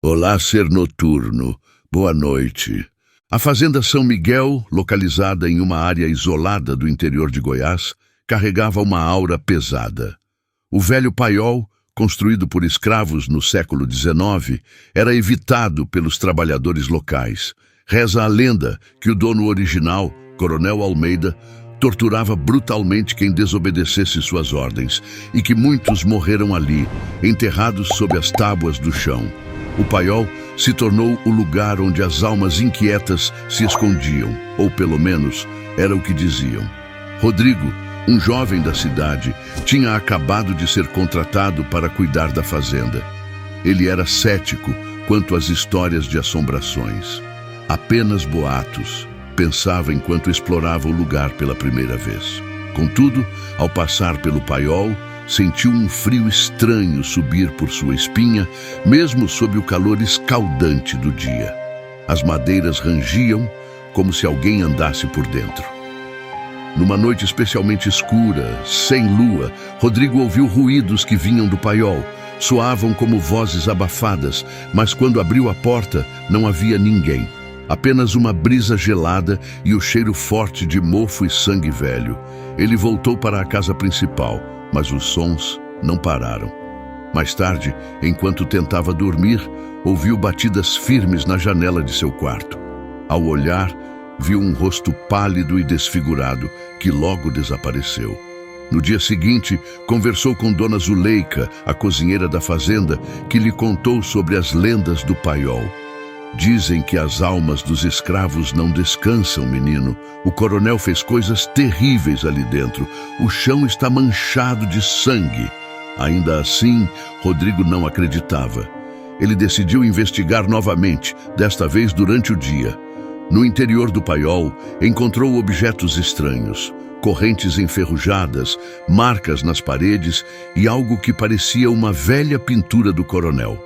Olá, ser noturno. Boa noite. A Fazenda São Miguel, localizada em uma área isolada do interior de Goiás, carregava uma aura pesada. O velho paiol, construído por escravos no século XIX, era evitado pelos trabalhadores locais. Reza a lenda que o dono original, Coronel Almeida, torturava brutalmente quem desobedecesse suas ordens e que muitos morreram ali, enterrados sob as tábuas do chão. O paiol se tornou o lugar onde as almas inquietas se escondiam, ou pelo menos era o que diziam. Rodrigo, um jovem da cidade, tinha acabado de ser contratado para cuidar da fazenda. Ele era cético quanto às histórias de assombrações. Apenas boatos, pensava enquanto explorava o lugar pela primeira vez. Contudo, ao passar pelo paiol, sentiu um frio estranho subir por sua espinha, mesmo sob o calor escaldante do dia. As madeiras rangiam como se alguém andasse por dentro. Numa noite especialmente escura, sem lua, Rodrigo ouviu ruídos que vinham do paiol. Soavam como vozes abafadas, mas quando abriu a porta, não havia ninguém. Apenas uma brisa gelada e o cheiro forte de mofo e sangue velho. Ele voltou para a casa principal, mas os sons não pararam. Mais tarde, enquanto tentava dormir, ouviu batidas firmes na janela de seu quarto. Ao olhar, viu um rosto pálido e desfigurado, que logo desapareceu. No dia seguinte, conversou com Dona Zuleika, a cozinheira da fazenda, que lhe contou sobre as lendas do paiol. Dizem que as almas dos escravos não descansam, menino. O coronel fez coisas terríveis ali dentro. O chão está manchado de sangue. Ainda assim, Rodrigo não acreditava. Ele decidiu investigar novamente, desta vez durante o dia. No interior do paiol, encontrou objetos estranhos. Correntes enferrujadas, marcas nas paredes e algo que parecia uma velha pintura do coronel.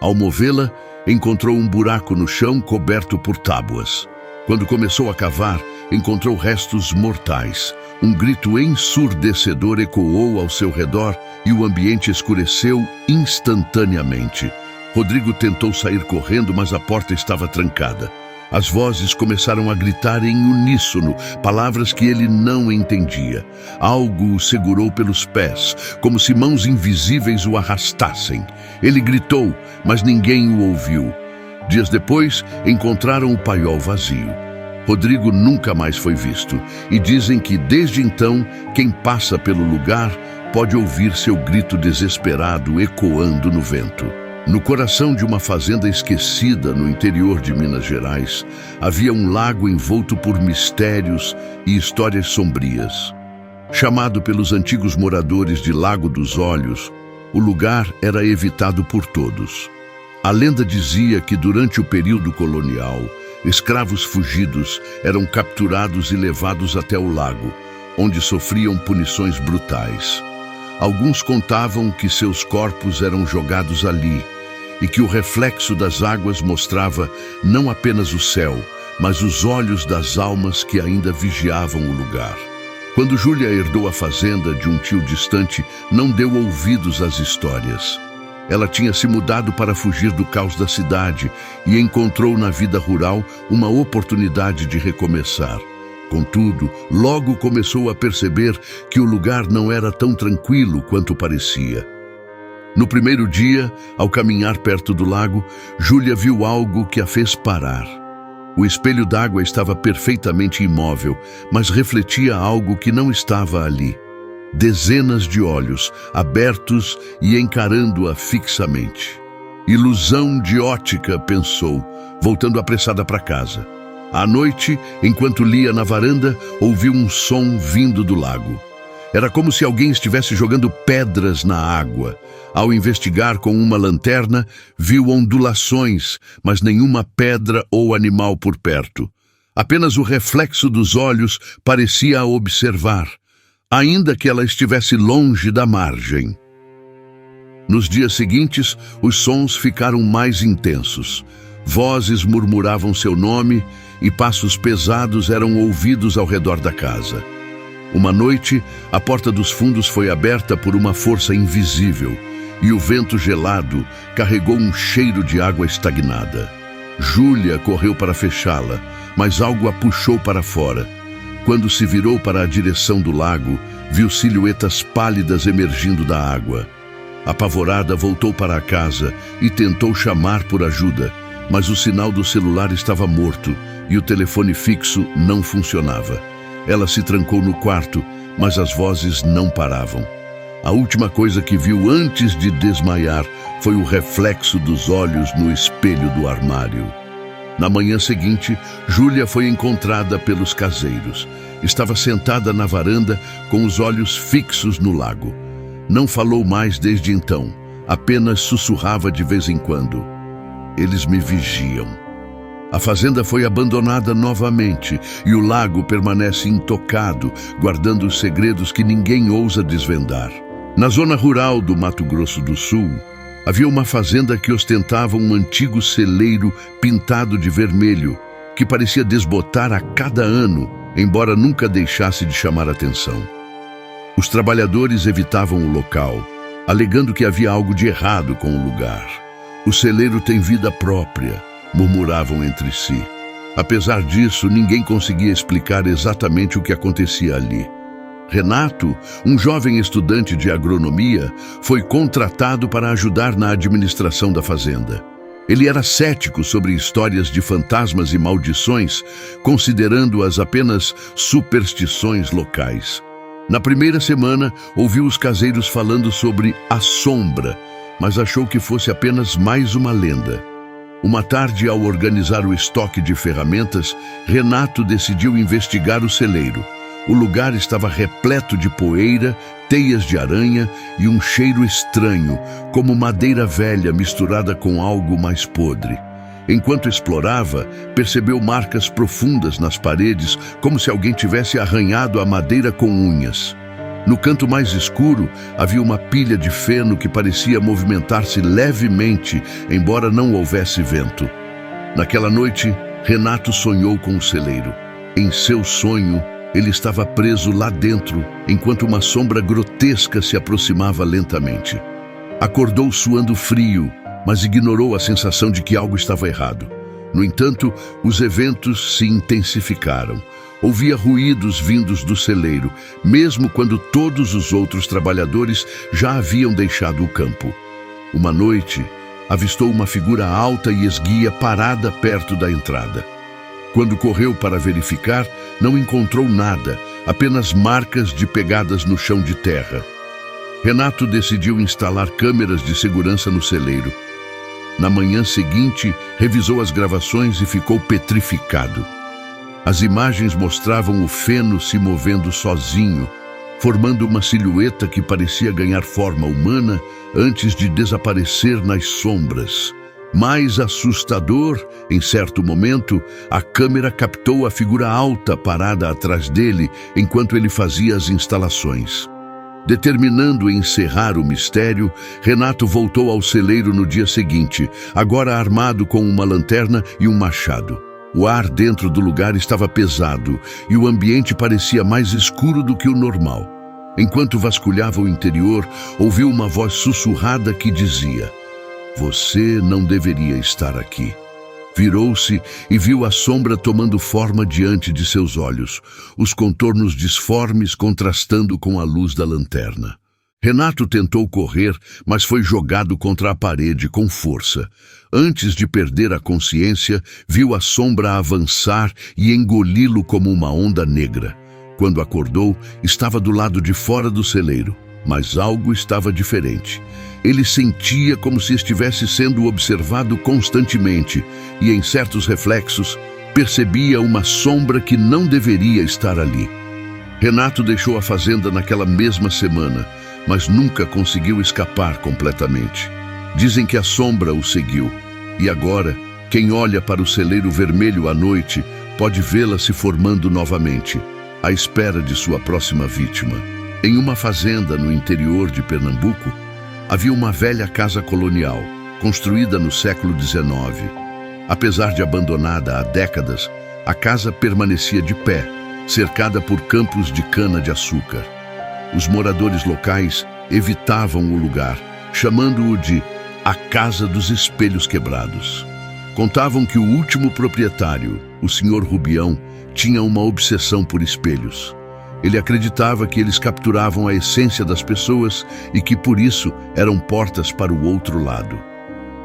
Ao movê-la, encontrou um buraco no chão coberto por tábuas. Quando começou a cavar, encontrou restos mortais. Um grito ensurdecedor ecoou ao seu redor e o ambiente escureceu instantaneamente. Rodrigo tentou sair correndo, mas a porta estava trancada. As vozes começaram a gritar em uníssono, palavras que ele não entendia. Algo o segurou pelos pés, como se mãos invisíveis o arrastassem. Ele gritou, mas ninguém o ouviu. Dias depois, encontraram o paiol vazio. Rodrigo nunca mais foi visto, e dizem que desde então, quem passa pelo lugar pode ouvir seu grito desesperado ecoando no vento. No coração de uma fazenda esquecida no interior de Minas Gerais, havia um lago envolto por mistérios e histórias sombrias. Chamado pelos antigos moradores de Lago dos Olhos, o lugar era evitado por todos. A lenda dizia que durante o período colonial, escravos fugidos eram capturados e levados até o lago, onde sofriam punições brutais. Alguns contavam que seus corpos eram jogados ali, e que o reflexo das águas mostrava não apenas o céu, mas os olhos das almas que ainda vigiavam o lugar. Quando Júlia herdou a fazenda de um tio distante, não deu ouvidos às histórias. Ela tinha se mudado para fugir do caos da cidade e encontrou na vida rural uma oportunidade de recomeçar. Contudo, logo começou a perceber que o lugar não era tão tranquilo quanto parecia. No primeiro dia, ao caminhar perto do lago, Júlia viu algo que a fez parar. O espelho d'água estava perfeitamente imóvel, mas refletia algo que não estava ali. Dezenas de olhos, abertos e encarando-a fixamente. Ilusão de ótica, pensou, voltando apressada para casa. À noite, enquanto lia na varanda, ouviu um som vindo do lago. Era como se alguém estivesse jogando pedras na água. Ao investigar com uma lanterna, viu ondulações, mas nenhuma pedra ou animal por perto. Apenas o reflexo dos olhos parecia a observar, ainda que ela estivesse longe da margem. Nos dias seguintes, os sons ficaram mais intensos. Vozes murmuravam seu nome e passos pesados eram ouvidos ao redor da casa. Uma noite, a porta dos fundos foi aberta por uma força invisível e o vento gelado carregou um cheiro de água estagnada. Júlia correu para fechá-la, mas algo a puxou para fora. Quando se virou para a direção do lago, viu silhuetas pálidas emergindo da água. Apavorada, voltou para a casa e tentou chamar por ajuda, mas o sinal do celular estava morto e o telefone fixo não funcionava. Ela se trancou no quarto, mas as vozes não paravam. A última coisa que viu antes de desmaiar foi o reflexo dos olhos no espelho do armário. Na manhã seguinte, Júlia foi encontrada pelos caseiros. Estava sentada na varanda com os olhos fixos no lago. Não falou mais desde então, apenas sussurrava de vez em quando. Eles me vigiam. A fazenda foi abandonada novamente e o lago permanece intocado, guardando os segredos que ninguém ousa desvendar. Na zona rural do Mato Grosso do Sul, havia uma fazenda que ostentava um antigo celeiro pintado de vermelho, que parecia desbotar a cada ano, embora nunca deixasse de chamar atenção. Os trabalhadores evitavam o local, alegando que havia algo de errado com o lugar. O celeiro tem vida própria, murmuravam entre si. Apesar disso, ninguém conseguia explicar exatamente o que acontecia ali. Renato, um jovem estudante de agronomia, foi contratado para ajudar na administração da fazenda. Ele era cético sobre histórias de fantasmas e maldições, considerando-as apenas superstições locais. Na primeira semana, ouviu os caseiros falando sobre a sombra, mas achou que fosse apenas mais uma lenda. Uma tarde, ao organizar o estoque de ferramentas, Renato decidiu investigar o celeiro. O lugar estava repleto de poeira, teias de aranha e um cheiro estranho, como madeira velha misturada com algo mais podre. Enquanto explorava, percebeu marcas profundas nas paredes, como se alguém tivesse arranhado a madeira com unhas. No canto mais escuro, havia uma pilha de feno que parecia movimentar-se levemente, embora não houvesse vento. Naquela noite, Renato sonhou com o celeiro. Em seu sonho, ele estava preso lá dentro, enquanto uma sombra grotesca se aproximava lentamente. Acordou suando frio, mas ignorou a sensação de que algo estava errado. No entanto, os eventos se intensificaram. Ouvia ruídos vindos do celeiro, mesmo quando todos os outros trabalhadores já haviam deixado o campo. Uma noite, avistou uma figura alta e esguia parada perto da entrada. Quando correu para verificar, não encontrou nada, apenas marcas de pegadas no chão de terra. Renato decidiu instalar câmeras de segurança no celeiro. Na manhã seguinte, revisou as gravações e ficou petrificado. As imagens mostravam o feno se movendo sozinho, formando uma silhueta que parecia ganhar forma humana antes de desaparecer nas sombras. Mais assustador, em certo momento, a câmera captou a figura alta parada atrás dele enquanto ele fazia as instalações. Determinando encerrar o mistério, Renato voltou ao celeiro no dia seguinte, agora armado com uma lanterna e um machado. O ar dentro do lugar estava pesado e o ambiente parecia mais escuro do que o normal. Enquanto vasculhava o interior, ouviu uma voz sussurrada que dizia: "Você não deveria estar aqui." Virou-se e viu a sombra tomando forma diante de seus olhos, os contornos disformes contrastando com a luz da lanterna. Renato tentou correr, mas foi jogado contra a parede com força. Antes de perder a consciência, viu a sombra avançar e engoli-lo como uma onda negra. Quando acordou, estava do lado de fora do celeiro, mas algo estava diferente. Ele sentia como se estivesse sendo observado constantemente e, em certos reflexos, percebia uma sombra que não deveria estar ali. Renato deixou a fazenda naquela mesma semana, mas nunca conseguiu escapar completamente. Dizem que a sombra o seguiu, e agora, quem olha para o celeiro vermelho à noite pode vê-la se formando novamente, à espera de sua próxima vítima. Em uma fazenda no interior de Pernambuco, havia uma velha casa colonial, construída no século XIX. Apesar de abandonada há décadas, a casa permanecia de pé, cercada por campos de cana-de-açúcar. Os moradores locais evitavam o lugar, chamando-o de a Casa dos Espelhos Quebrados. Contavam que o último proprietário, o Sr. Rubião, tinha uma obsessão por espelhos. Ele acreditava que eles capturavam a essência das pessoas e que, por isso, eram portas para o outro lado.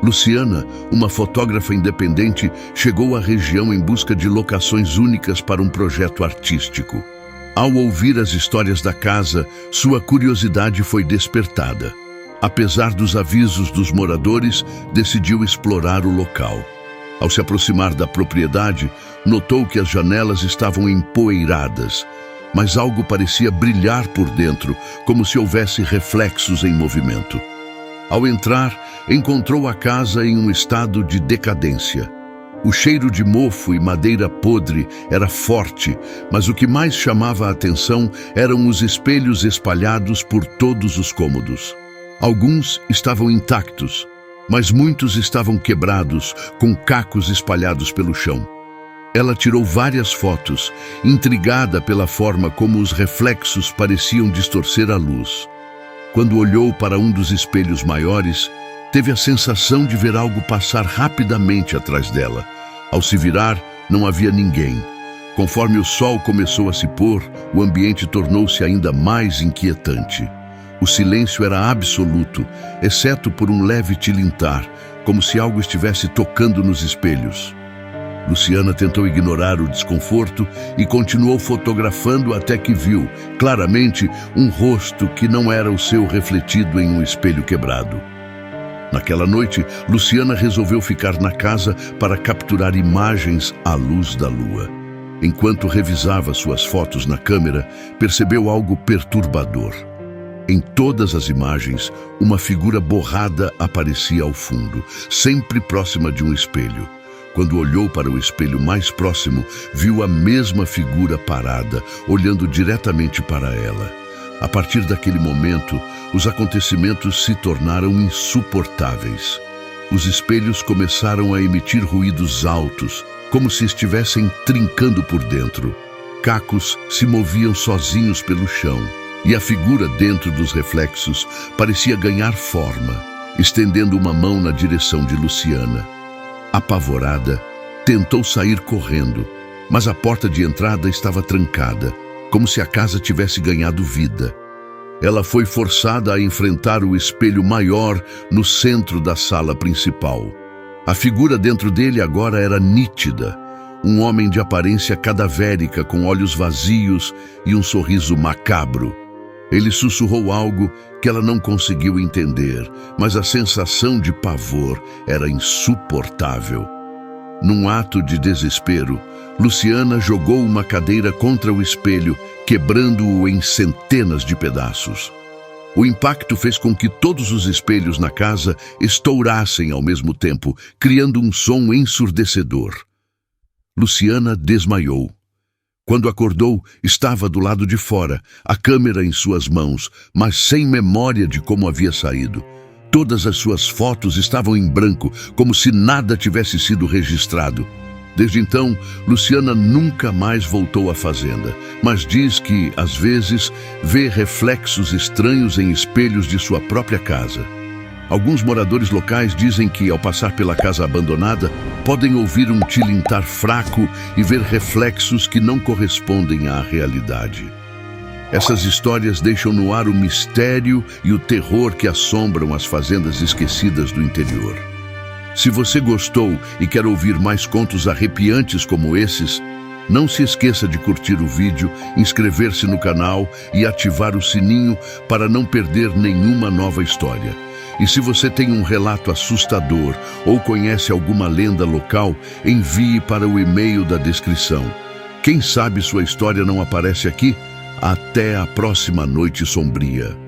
Luciana, uma fotógrafa independente, chegou à região em busca de locações únicas para um projeto artístico. Ao ouvir as histórias da casa, sua curiosidade foi despertada. Apesar dos avisos dos moradores, decidiu explorar o local. Ao se aproximar da propriedade, notou que as janelas estavam empoeiradas, mas algo parecia brilhar por dentro, como se houvesse reflexos em movimento. Ao entrar, encontrou a casa em um estado de decadência. O cheiro de mofo e madeira podre era forte, mas o que mais chamava a atenção eram os espelhos espalhados por todos os cômodos. Alguns estavam intactos, mas muitos estavam quebrados, com cacos espalhados pelo chão. Ela tirou várias fotos, intrigada pela forma como os reflexos pareciam distorcer a luz. Quando olhou para um dos espelhos maiores, teve a sensação de ver algo passar rapidamente atrás dela. Ao se virar, não havia ninguém. Conforme o sol começou a se pôr, o ambiente tornou-se ainda mais inquietante. O silêncio era absoluto, exceto por um leve tilintar, como se algo estivesse tocando nos espelhos. Luciana tentou ignorar o desconforto e continuou fotografando até que viu, claramente, um rosto que não era o seu refletido em um espelho quebrado. Naquela noite, Luciana resolveu ficar na casa para capturar imagens à luz da lua. Enquanto revisava suas fotos na câmera, percebeu algo perturbador. Em todas as imagens, uma figura borrada aparecia ao fundo, sempre próxima de um espelho. Quando olhou para o espelho mais próximo, viu a mesma figura parada, olhando diretamente para ela. A partir daquele momento, os acontecimentos se tornaram insuportáveis. Os espelhos começaram a emitir ruídos altos, como se estivessem trincando por dentro. Cacos se moviam sozinhos pelo chão, e a figura dentro dos reflexos parecia ganhar forma, estendendo uma mão na direção de Luciana. Apavorada, tentou sair correndo, mas a porta de entrada estava trancada, como se a casa tivesse ganhado vida. Ela foi forçada a enfrentar o espelho maior no centro da sala principal. A figura dentro dele agora era nítida, um homem de aparência cadavérica com olhos vazios e um sorriso macabro. Ele sussurrou algo que ela não conseguiu entender, mas a sensação de pavor era insuportável. Num ato de desespero, Luciana jogou uma cadeira contra o espelho, quebrando-o em centenas de pedaços. O impacto fez com que todos os espelhos na casa estourassem ao mesmo tempo, criando um som ensurdecedor. Luciana desmaiou. Quando acordou, estava do lado de fora, a câmera em suas mãos, mas sem memória de como havia saído. Todas as suas fotos estavam em branco, como se nada tivesse sido registrado. Desde então, Luciana nunca mais voltou à fazenda, mas diz que, às vezes, vê reflexos estranhos em espelhos de sua própria casa. Alguns moradores locais dizem que, ao passar pela casa abandonada, podem ouvir um tilintar fraco e ver reflexos que não correspondem à realidade. Essas histórias deixam no ar o mistério e o terror que assombram as fazendas esquecidas do interior. Se você gostou e quer ouvir mais contos arrepiantes como esses, não se esqueça de curtir o vídeo, inscrever-se no canal e ativar o sininho para não perder nenhuma nova história. E se você tem um relato assustador ou conhece alguma lenda local, envie para o e-mail da descrição. Quem sabe sua história não aparece aqui? Até a próxima Noite Sombria.